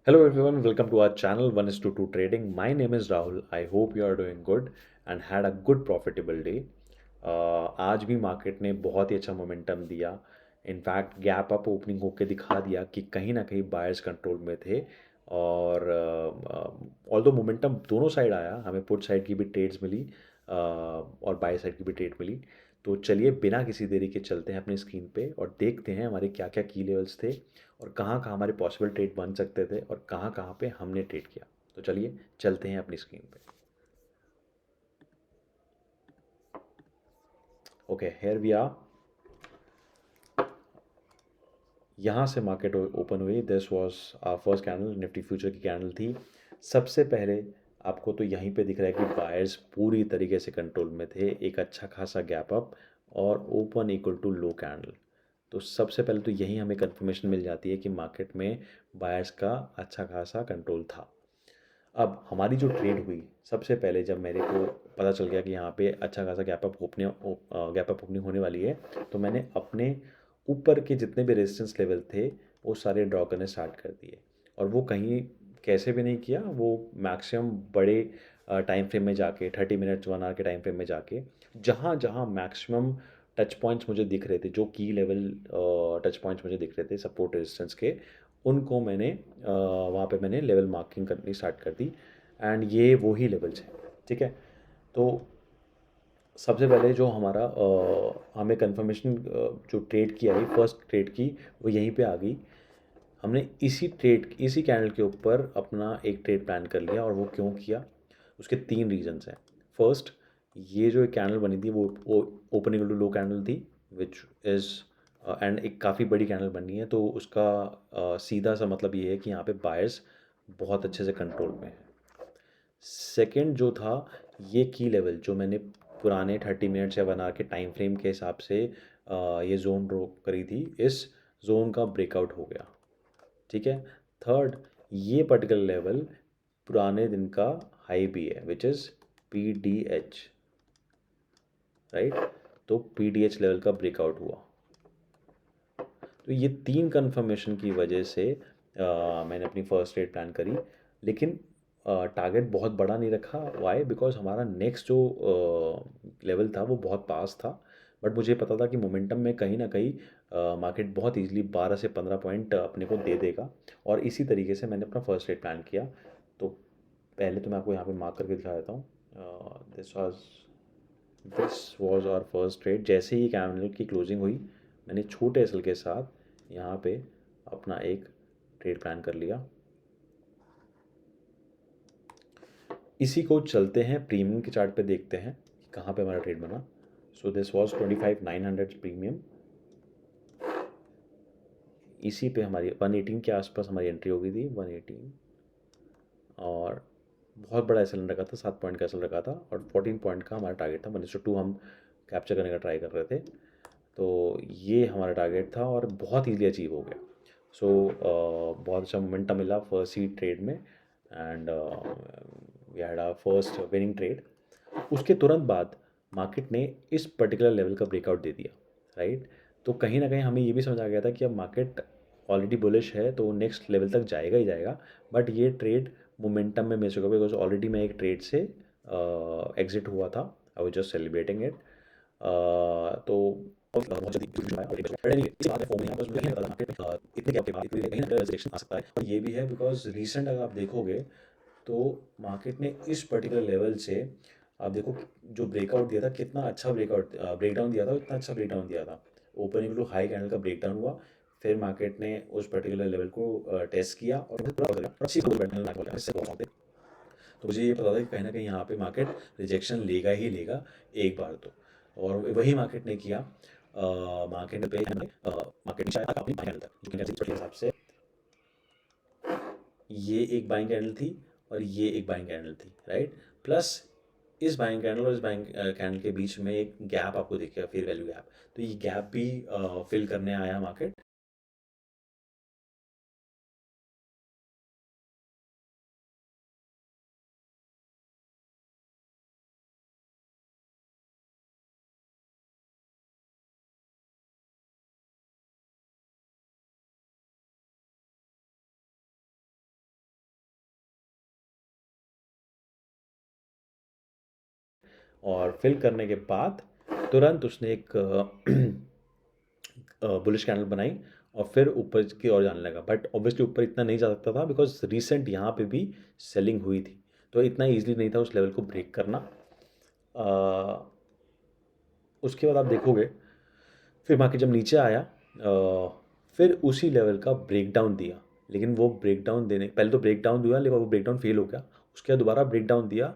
Hello everyone, welcome to our channel 1 is to 2 Trading. My name is Rahul. I hope you are doing good and had a good profitable day. आज भी market ने बहुत ही अच्छा momentum दिया. In fact gap up opening होके दिखा दिया कि कहीं ना कहीं बायर्स कंट्रोल में थे. और ऑल्दो मोमेंटम दोनों साइड आया, हमें पुट साइड की भी ट्रेड्स मिली और बाय साइड की भी ट्रेड मिली. तो चलिए बिना किसी देरी के चलते हैं अपनी स्क्रीन पे और देखते हैं हमारे क्या क्या की लेवल्स थे और कहाँ कहाँ हमारे पॉसिबल ट्रेड बन सकते थे और कहाँ कहाँ पे हमने ट्रेड किया. तो चलिए चलते हैं अपनी स्क्रीन पे. Okay, here we are. यहाँ से मार्केट ओपन हुई. This was our first candle, Nifty future की कैंडल थी. सबसे पहले आपको तो यहीं पे दिख रहा है कि बायर्स पूरी तरीके से कंट्रोल में थे. एक अच्छा खासा गैप अप और open equal to low candle. तो सबसे पहले तो यही हमें कंफर्मेशन मिल जाती है कि मार्केट में बायर्स का अच्छा खासा कंट्रोल था. अब हमारी जो ट्रेड हुई, सबसे पहले जब मेरे को पता चल गया कि यहाँ पे अच्छा खासा गैप अप ओपनिंग होने वाली है, तो मैंने अपने ऊपर के जितने भी रेजिस्टेंस लेवल थे वो सारे ड्रॉ करने स्टार्ट कर दिए. और वो कहीं कैसे भी नहीं किया, वो मैक्सिमम बड़े टाइम फ्रेम में जाके 30 मिनट्स 1 आवर के टाइम फ्रेम में जाके जहाँ जहाँ मैक्सिमम टच पॉइंट्स मुझे दिख रहे थे, जो की लेवल टच पॉइंट्स मुझे दिख रहे थे सपोर्ट रेजिस्टेंस के, उनको मैंने वहाँ पे मैंने लेवल मार्किंग करनी स्टार्ट कर दी. एंड ये वो ही लेवल्स हैं. ठीक है. तो सबसे पहले जो हमारा हमें कंफर्मेशन जो ट्रेड की आई, फर्स्ट ट्रेड की, वो यहीं पे आ गई. हमने इसी कैंडल के ऊपर अपना एक ट्रेड प्लान कर लिया. और वो क्यों किया, उसके तीन रीजंस हैं. फर्स्ट, ये जो एक कैंडल बनी थी वो ओपनिंग टू लो कैंडल थी, विच इज़ एंड एक काफ़ी बड़ी कैंडल बनी है. तो उसका सीधा सा मतलब ये है कि यहाँ पे बायर्स बहुत अच्छे से कंट्रोल में है. सेकंड जो था, ये की लेवल जो मैंने पुराने 30 मिनट्स या 1 आवर के टाइम फ्रेम के हिसाब से ये जोन ड्रॉ करी थी, इस जोन का ब्रेकआउट हो गया. ठीक है. थर्ड, ये पर्टिकुलर लेवल पुराने दिन का हाई भी है, which is P D H. Right. तो पी डी एच लेवल का ब्रेकआउट हुआ. तो ये तीन कंफर्मेशन की वजह से मैंने अपनी फर्स्ट ट्रेड प्लान करी. लेकिन टारगेट बहुत बड़ा नहीं रखा. वाई? बिकॉज हमारा नेक्स्ट जो लेवल था वो बहुत पास था. बट मुझे पता था कि मोमेंटम में कहीं ना कहीं मार्केट बहुत इजीली 12 से 15 पॉइंट अपने को दे देगा. और इसी तरीके से मैंने अपना फर्स्ट ट्रेड प्लान किया. तो पहले तो मैं आपको यहाँ पे मार्क करके दिखा देता हूँ. This was our first trade. जैसे ही कैंडल की क्लोजिंग हुई, मैंने छोटे एसल के साथ यहाँ पे अपना एक ट्रेड प्लान कर लिया. इसी को चलते हैं प्रीमियम के चार्ट पे, देखते हैं कि कहाँ पे हमारा ट्रेड बना. So this was 25,900 premium. इसी पे हमारी 118 के आसपास हमारी एंट्री हो गई थी. 118. और बहुत बड़ा एसल रखा था, 7 पॉइंट का एसल रखा था. और 14 पॉइंट का हमारा टारगेट था. 1:2 हम कैप्चर करने का ट्राई कर रहे थे. तो ये हमारा टारगेट था और बहुत ईज़िली अचीव हो गया. सो बहुत अच्छा मोमेंटम मिला फर्स्ट ही ट्रेड में. And we had our first winning trade. उसके तुरंत बाद मार्केट ने इस पर्टिकुलर लेवल का ब्रेकआउट दे दिया. राइट. तो कहीं ना कहीं हमें ये भी समझ आ गया था कि अब मार्केट ऑलरेडी बुलिश है तो नेक्स्ट लेवल तक जाएगा ही जाएगा. बट ये ट्रेड मोमेंटम में मिस होगा, बिकॉज ऑलरेडी मैं एक ट्रेड से एग्जिट हुआ था. I was just celebrating it. तो बहुत जल्दी execution आया और एक but anyway, इस बात में फोन नहीं आया, बस मुझे नहीं पता था मार्केट में इतने गैप के बाद कहीं ना रिजेक्शन आ सकता है. और ये भी है बिकॉज रिसेंट अगर आप देखोगे तो मार्केट ने इस पर्टिकुलर लेवल से, आप देखो जो ब्रेकआउट दिया था, कितना अच्छा ब्रेकडाउन दिया था, इतना अच्छा ब्रेकडाउन दिया था. ओपनिंग टू हाई कैंडल का ब्रेकडाउन हुआ. फिर मार्केट ने उस पर्टिकुलर लेवल को टेस्ट किया और पूरा कर लिया. और अच्छी ग्रोथ बैठने लगा इससे बहुत. तो मुझे ये पता था कि कहीं ना कहीं यहाँ पे मार्केट रिजेक्शन लेगा ही लेगा एक बार तो. और वही मार्केट ने किया. मार्केट शायद अपनी बाइंग कैंडल तक, लेकिन के हिसाब से ये एक बाइंग कैंडल थी और ये एक बाइंग कैंडल थी. राइट. प्लस इस बाइंग कैंडल और इस बाइंग कैंडल के बीच में एक गैप आपको दिखेगा, फेयर वैल्यू गैप. तो ये गैप भी फिल करने आया मार्केट. और फिल करने के बाद तुरंत उसने एक बुलिश कैंडल बनाई और फिर ऊपर की ओर जाने लगा, बट ऑब्वियसली ऊपर इतना नहीं जा सकता था बिकॉज रिसेंट यहाँ पे भी सेलिंग हुई थी, तो इतना ईजिली नहीं था उस लेवल को ब्रेक करना। उसके बाद आप देखोगे फिर मार्केट जब नीचे आया फिर उसी लेवल का ब्रेकडाउन दिया, लेकिन वो ब्रेकडाउन देने पहले तो ब्रेकडाउन दिया लेकिन वो ब्रेकडाउन फेल हो गया। उसके बाद दोबारा ब्रेकडाउन दिया,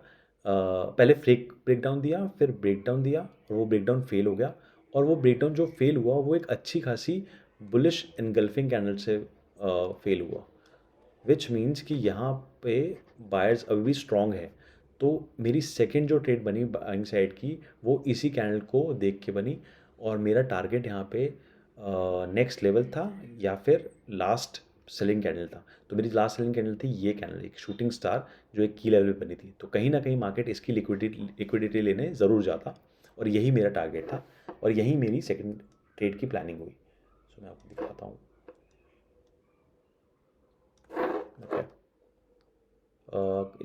पहले फेक ब्रेकडाउन दिया फिर ब्रेकडाउन दिया और वो ब्रेकडाउन फेल हो गया। और वो ब्रेकडाउन जो फेल हुआ वो एक अच्छी खासी बुलिश इनगल्फिंग कैंडल से फेल हुआ, विच मीन्स कि यहाँ पे बायर्स अभी भी स्ट्रॉन्ग है। तो मेरी सेकंड जो ट्रेड बनी बाइंग साइड की वो इसी कैंडल को देख के बनी, और मेरा टारगेट यहाँ पे नेक्स्ट लेवल था या फिर लास्ट सेलिंग कैंडल था। तो मेरी लास्ट सेलिंग कैंडल थी ये कैंडल, एक शूटिंग स्टार जो एक की लेवल पे बनी थी। तो कहीं ना कहीं मार्केट इसकी लिक्विडिटी लेने ज़रूर जाता, और यही मेरा टारगेट था और यही मेरी सेकंड ट्रेड की प्लानिंग हुई। सो मैं आपको दिखाता हूँ। ओके,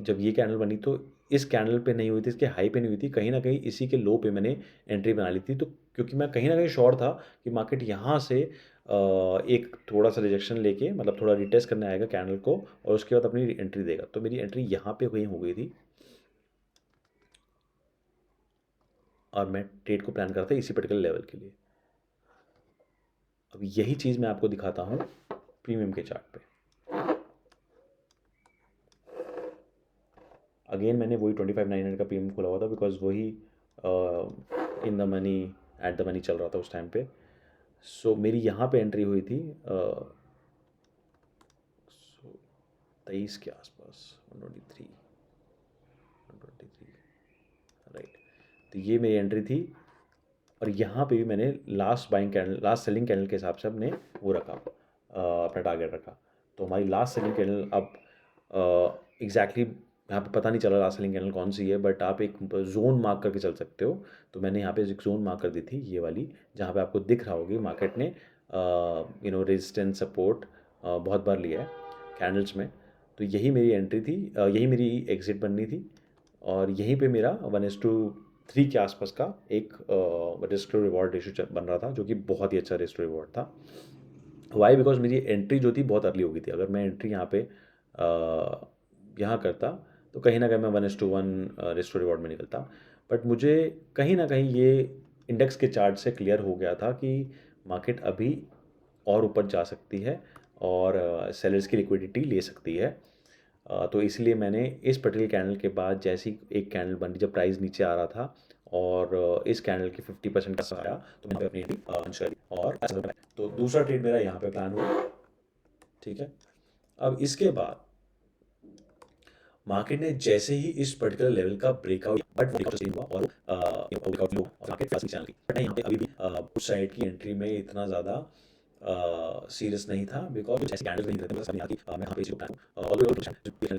जब ये कैंडल बनी तो इस कैंडल पे नहीं हुई थी, इसके हाई पे नहीं हुई थी, कहीं ना कहीं इसी के लो पे मैंने एंट्री बना ली थी। तो क्योंकि मैं कहीं ना कहीं श्योर था कि मार्केट यहाँ से एक थोड़ा सा रिजेक्शन लेके मतलब थोड़ा रिटेस्ट करने आएगा कैंडल को और उसके बाद अपनी एंट्री देगा, तो मेरी एंट्री यहाँ पे कहीं हो गई थी और मैं ट्रेड को प्लान करता इसी पर्टिकुलर लेवल के लिए। अब यही चीज़ मैं आपको दिखाता हूँ प्रीमियम के चार्ट पे। अगेन मैंने वही 25,900 का प्रीमियम खोला हुआ था बिकॉज वही in the money at the money चल रहा था उस टाइम पे। सो मेरी यहाँ पे एंट्री हुई थी 23 के आसपास, 123 राइट। तो ये मेरी एंट्री थी और यहाँ पे भी मैंने last buying candle last selling candle के हिसाब से अपने वो रखा, अपना टारगेट रखा। तो हमारी लास्ट सेलिंग कैंडल अब एग्जैक्टली यहाँ पे पता नहीं चला लास्ट सेलिंग कैंडल कौन सी है, बट आप एक जोन मार्क करके चल सकते हो। तो मैंने यहाँ पे एक जोन मार्क कर दी थी ये वाली, जहाँ पे आपको दिख रहा होगी मार्केट ने रेजिस्टेंस सपोर्ट बहुत बार लिया है कैंडल्स में। तो यही मेरी एंट्री थी, यही मेरी एग्ज़िट बननी थी और यहीं पे मेरा 1:3 के आसपास का एक रिस्क टू रिवॉर्ड रेशियो बन रहा था, जो कि बहुत ही अच्छा रिस्क टू रिवॉर्ड था। वाई बिकॉज मेरी एंट्री जो थी बहुत अर्ली हो गई थी। अगर मैं एंट्री यहाँ पे यहाँ करता तो कहीं ना कहीं मैं 1:1 रिस्क टू रिवॉर्ड में निकलता। बट मुझे कहीं ना कहीं ये इंडेक्स के चार्ट से क्लियर हो गया था कि मार्केट अभी और ऊपर जा सकती है और सेलर्स की लिक्विडिटी ले सकती है। तो इसलिए मैंने इस पर्टिकुलर कैंडल के बाद जैसी एक कैंडल बनी जब प्राइस नीचे आ रहा था और इस कैंडल की 50% का आया तो मैंने अपनी एंट्री लॉन्च करी और ऐसा बनाया। तो दूसरा ट्रेड मेरा यहाँ पे प्लान हुआ, ठीक है। अब इसके बाद मार्केट ने जैसे ही इस पर्टिकुलर लेवल का ब्रेकआउट बट ब्रेकआउट सस्टेन हुआ और ब्रेकआउट लो और मार्केट फर्स्ट चैनल की, बट यहाँ पे अभी भी उस साइड की एंट्री में इतना ज़्यादा सीरियस नहीं था बिकॉज जैसे कैंडल नहीं थे मुझे समझ नहीं आती मैं यहाँ पे इसी को प्लान हूँ ऑल द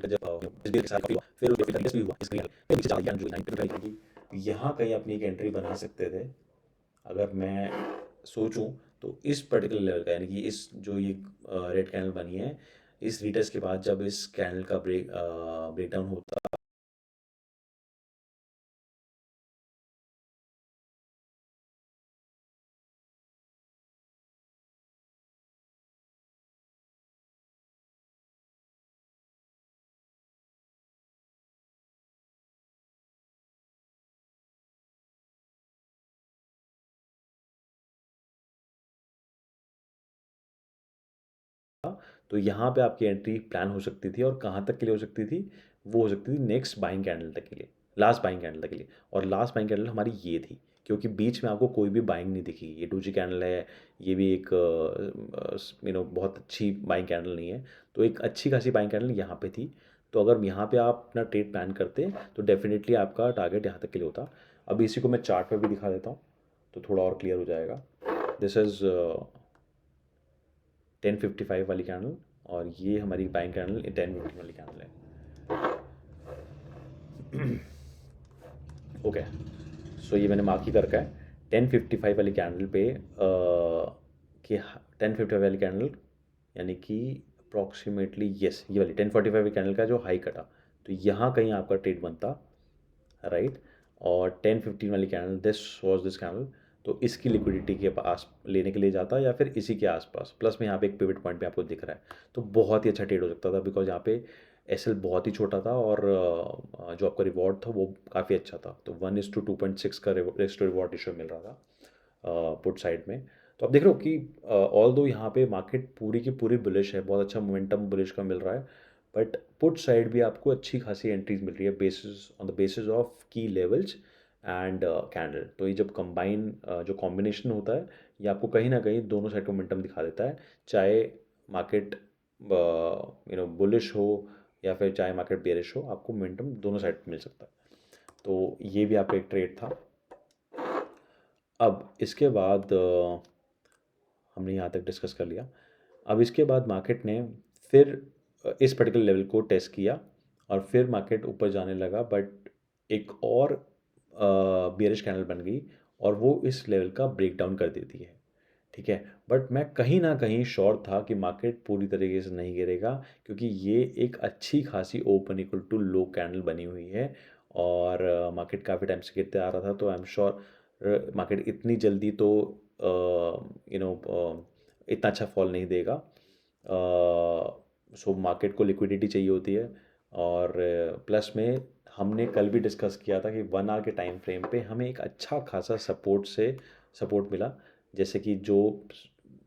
जब एसबीआई के साथ काफी हुआ फिर उसके फिर भी हुआ इसके लिए फिर नीचे चला गया जो 9 पे ट्राई की, यहाँ कहीं अपनी एक एंट्री बना सकते थे अगर मैं सोचूं। तो इस पर्टिकुलर लेवल का यानी कि इस जो ये रेड कैंडल बनी है इस रिटेस्ट के बाद जब इस कैंडल का ब्रेकडाउन होता तो यहाँ पे आपकी एंट्री प्लान हो सकती थी और कहाँ तक के लिए हो सकती थी, वो हो सकती थी नेक्स्ट बाइंग कैंडल तक के लिए, लास्ट बाइंग कैंडल तक के लिए। और लास्ट बाइंग कैंडल हमारी ये थी क्योंकि बीच में आपको कोई भी बाइंग नहीं दिखी। ये डोजी कैंडल है, ये भी एक बहुत अच्छी बाइंग कैंडल नहीं है। तो एक अच्छी खासी बाइंग कैंडल यहाँ पे थी। तो अगर यहाँ पे आप अपना ट्रेड प्लान करते तो डेफिनेटली आपका टारगेट यहाँ तक के लिए होता। अब इसी को मैं चार्ट पर भी दिखा देता हूँ तो थोड़ा और क्लियर हो जाएगा। दिस इज़ 10:55 वाली कैंडल और ये हमारी बाइंग कैंडल 10:15 वाली कैंडल है। ओके, सो ये मैंने मार्क ही कर रखा है 10:55 वाली कैंडल पे कि 10:55 वाली कैंडल यानी कि अप्रॉक्सीमेटली यस ये वाली 10:45 वाली कैंडल का जो हाई कटा तो यहाँ कहीं आपका ट्रेड बनता, राइट। और 10-15 वाली कैंडल दिस कैंडल, तो इसकी लिक्विडिटी के पास लेने के लिए जाता या फिर इसी के आसपास। प्लस में यहाँ पे एक पिवट पॉइंट भी आपको दिख रहा है, तो बहुत ही अच्छा ट्रेड हो सकता था बिकॉज यहाँ पे एसएल बहुत ही छोटा था और जो आपका रिवॉर्ड था वो काफ़ी अच्छा था। तो 1:2.6 का रिस्क टू रिवॉर्ड रेशियो मिल रहा था पुट साइड में। तो आप देख रहे हो कि ऑल दो यहाँ पे मार्केट पूरी की पूरी बुलिश है, बहुत अच्छा मोमेंटम बुलिश का मिल रहा है, बट पुट साइड भी आपको अच्छी खासी एंट्रीज मिल रही है basis on the basis of की लेवल्स एंड कैंडल। तो ये जब कंबाइन जो कॉम्बिनेशन होता है ये आपको कहीं ना कहीं दोनों साइड का मोमेंटम दिखा देता है, चाहे मार्केट बुलिश हो या फिर चाहे मार्केट बेरिश हो, आपको मोमेंटम दोनों साइड मिल सकता है। तो ये भी आपका एक ट्रेड था। अब इसके बाद हमने यहाँ तक डिस्कस कर लिया। अब इसके बाद मार्केट ने फिर इस पर्टिकुलर लेवल को टेस्ट किया और फिर मार्केट ऊपर जाने लगा, बट एक और बियरिश कैंडल बन गई और वो इस लेवल का ब्रेक डाउन कर देती है। ठीक है, बट मैं कहीं ना कहीं श्योर था कि मार्केट पूरी तरीके से नहीं गिरेगा, क्योंकि ये एक अच्छी खासी open equal to low candle बनी हुई है और मार्केट काफ़ी टाइम से गिरते आ रहा था। तो आई एम श्योर मार्केट इतनी जल्दी तो इतना अच्छा फॉल नहीं देगा। सो मार्केट को लिक्विडिटी चाहिए होती है और प्लस में हमने कल भी डिस्कस किया था कि 1 आवर के टाइम फ्रेम पे हमें एक अच्छा खासा सपोर्ट मिला, जैसे कि जो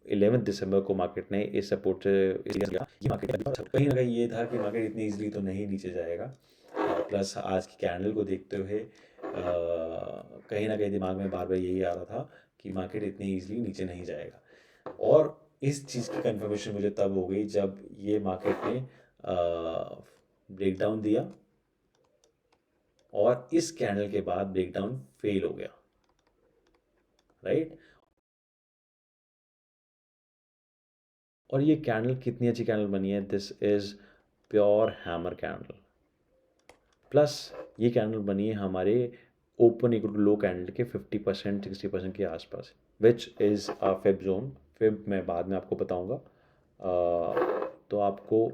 11 दिसंबर को मार्केट ने इस सपोर्ट से ये मार्केट कहीं ना कहीं ये था कि मार्केट इतनी इजीली तो नहीं नीचे जाएगा। प्लस आज की कैंडल को देखते हुए कहीं ना कहीं दिमाग में बार बार यही आ रहा था कि मार्केट इतनी इजीली नीचे नहीं जाएगा। और इस चीज़ की कंफर्मेशन मुझे तब हो गई जब ये मार्केट ने ब्रेकडाउन दिया और इस कैंडल के बाद ब्रेकडाउन फेल हो गया, राइट। और ये कैंडल कितनी अच्छी कैंडल बनी है, this is pure hammer candle. Plus ये कैंडल बनी है हमारे open equal to low candle के 50% 60% के आसपास, which is a fib zone. Fib मैं बाद में आपको बताऊंगा। तो आपको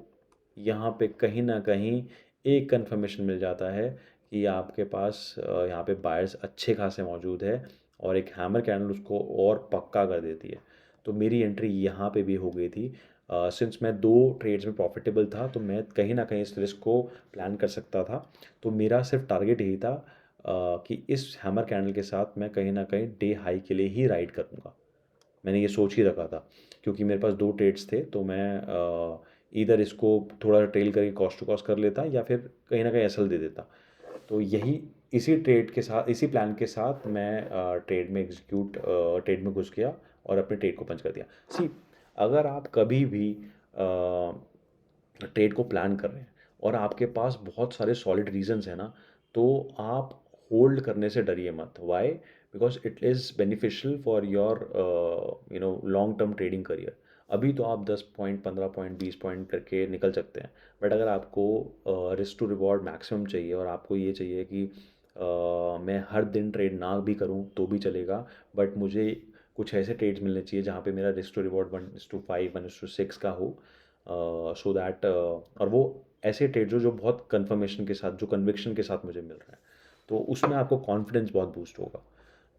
यहाँ पे कहीं ना कहीं एक कंफर्मेशन मिल जाता है कि आपके पास यहाँ पे बायर्स अच्छे खासे मौजूद है और एक हैमर कैंडल उसको और पक्का कर देती है। तो मेरी एंट्री यहाँ पे भी हो गई थी। सिंस मैं 2 ट्रेड्स में प्रॉफिटेबल था तो मैं कहीं ना कहीं इस रिस्क को प्लान कर सकता था। तो मेरा सिर्फ टारगेट यही था कि इस हैमर कैंडल के साथ मैं कहीं ना कहीं डे हाई के लिए ही राइड करूँगा। मैंने ये सोच ही रखा था, क्योंकि मेरे पास 2 ट्रेड्स थे, तो मैं इधर इसको थोड़ा ट्रेल करके कॉस्ट टू कॉस्ट कर लेता या फिर कहीं ना कहीं एसएल दे देता। तो यही इसी ट्रेड के साथ इसी प्लान के साथ मैं ट्रेड में घुस गया और अपने ट्रेड को पंच कर दिया। सी, अगर आप कभी भी ट्रेड को प्लान कर रहे हैं और आपके पास बहुत सारे सॉलिड रीजंस हैं ना, तो आप होल्ड करने से डरिए मत। Why? Because it is beneficial for your long term trading career. अभी तो आप 10 पॉइंट 15 पॉइंट 20 पॉइंट करके निकल सकते हैं, बट अगर आपको रिस्क टू रिवॉर्ड मैक्सिमम चाहिए और आपको ये चाहिए कि मैं हर दिन ट्रेड ना भी करूं तो भी चलेगा, बट मुझे कुछ ऐसे ट्रेड्स मिलने चाहिए जहाँ पे मेरा रिस्क टू रिवॉर्ड 1:5 1:6 का हो, सो दैट और वो ऐसे ट्रेड्स हो जो बहुत कन्फर्मेशन के साथ, जो कन्विक्शन के साथ मुझे मिल रहा है, तो उसमें आपको कॉन्फिडेंस बहुत बूस्ट होगा।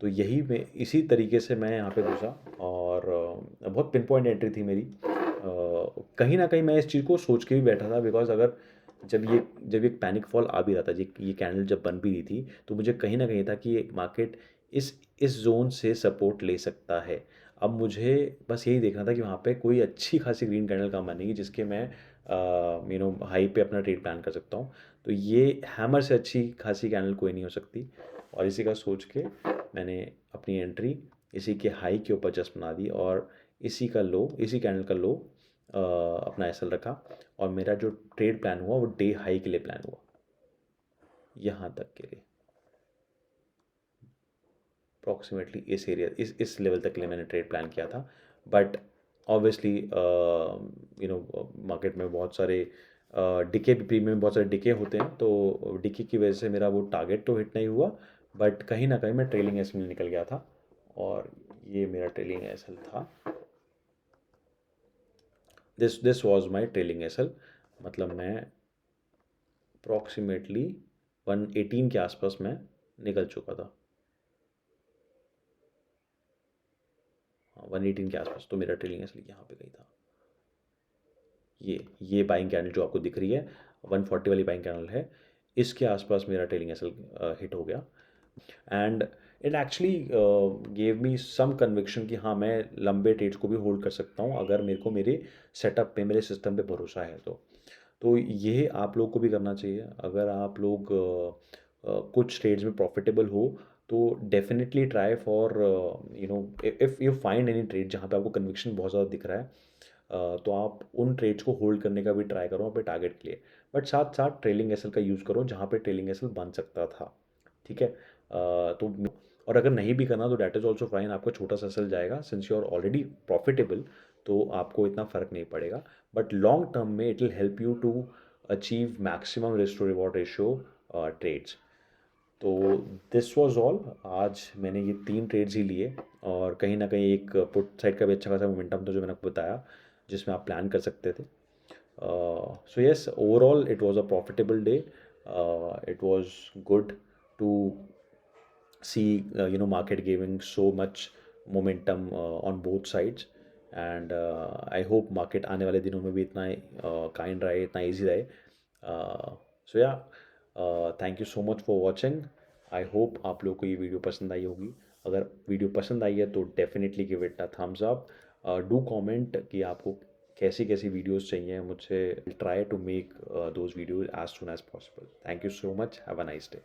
तो यही मैं इसी तरीके से मैं यहाँ पे घुसा और बहुत पिन पॉइंट एंट्री थी मेरी। कहीं ना कहीं मैं इस चीज़ को सोच के भी बैठा था, बिकॉज अगर जब ये पैनिक फॉल आ भी रहा था, ये कैंडल जब बन भी रही थी, तो मुझे कहीं ना कहीं था कि ये मार्केट इस जोन से सपोर्ट ले सकता है। अब मुझे बस यही देखना था कि वहाँ पे कोई अच्छी खासी ग्रीन कैंडल काम बनेगी जिसके मैं हाई पे अपना ट्रेड प्लान कर सकता हूँ। तो ये हैमर से अच्छी खासी कैंडल कोई नहीं हो सकती, और इसी का सोच के मैंने अपनी एंट्री इसी के हाई के ऊपर जस्ट बना दी और इसी कैंडल का लो अपना एसएल रखा, और मेरा जो ट्रेड प्लान हुआ वो डे हाई के लिए प्लान हुआ, यहाँ तक के लिए अप्रॉक्सीमेटली इस एरिया इस लेवल तक के लिए मैंने ट्रेड प्लान किया था। बट ऑब्वियसली मार्केट में बहुत सारे डिके भी, प्रीमियम में बहुत सारे डिके होते हैं, तो डिके की वजह से मेरा वो टारगेट तो हिट नहीं हुआ, बट कहीं ना कहीं मैं ट्रेलिंग एस में निकल गया था, और ये मेरा ट्रेलिंग एस था। This was my trailing SL. मतलब मैं अप्रॉक्सीमेटली 118 के आसपास मैं निकल चुका था। हाँ, 118 के आसपास तो मेरा ट्रेलिंग एसएल यहाँ पे गई था। ये बाइंग कैंडल जो आपको दिख रही है 140 वाली बाइंग कैंडल है, इसके आसपास मेरा ट्रेलिंग एसएल हिट हो गया। And it actually gave me some conviction कि हाँ, मैं लंबे ट्रेड्स को भी होल्ड कर सकता हूँ अगर मेरे को मेरे सेटअप पे, मेरे सिस्टम पे भरोसा है तो ये आप लोग को भी करना चाहिए। अगर आप लोग कुछ ट्रेड्स में प्रॉफिटेबल हो तो definitely try for if you find any trade जहाँ पे आपको कन्विक्शन बहुत ज़्यादा दिख रहा है, तो आप उन ट्रेड्स को होल्ड करने का भी ट्राई करो अपने टारगेट के लिए। बट साथ साथ ट्रेलिंग एसएल का यूज़ करो जहाँ पे ट्रेलिंग एसएल बन सकता था। ठीक है, तो और अगर नहीं भी करना तो डैट इज़ ऑल्सो फाइन, आपका छोटा सा एसएल जाएगा since you are already profitable, तो आपको इतना फ़र्क नहीं पड़ेगा। बट लॉन्ग टर्म में it will help you to achieve maximum risk to reward ratio trades. तो दिस वाज ऑल। आज मैंने ये 3 ट्रेड्स ही लिए और कहीं न कहीं एक पुट साइड का भी अच्छा खासा मोमेंटम था जो मैंने आपको बताया, जिसमें आप प्लान कर सकते थे। So yes, overall it was a profitable day. It was good to see market giving so much momentum on both sides, and I hope market आने वाले दिनों में भी इतना काइंड रहे, इतना इजी रहे। सो या thank you so much for watching. I hope आप लोग को ये वीडियो पसंद आई होगी। अगर वीडियो पसंद आई है तो definitely give it a thumbs up. Do comment कि आपको कैसी कैसी वीडियोस चाहिए मुझसे। Try to make those videos as soon as possible. Thank you so much, have a nice day.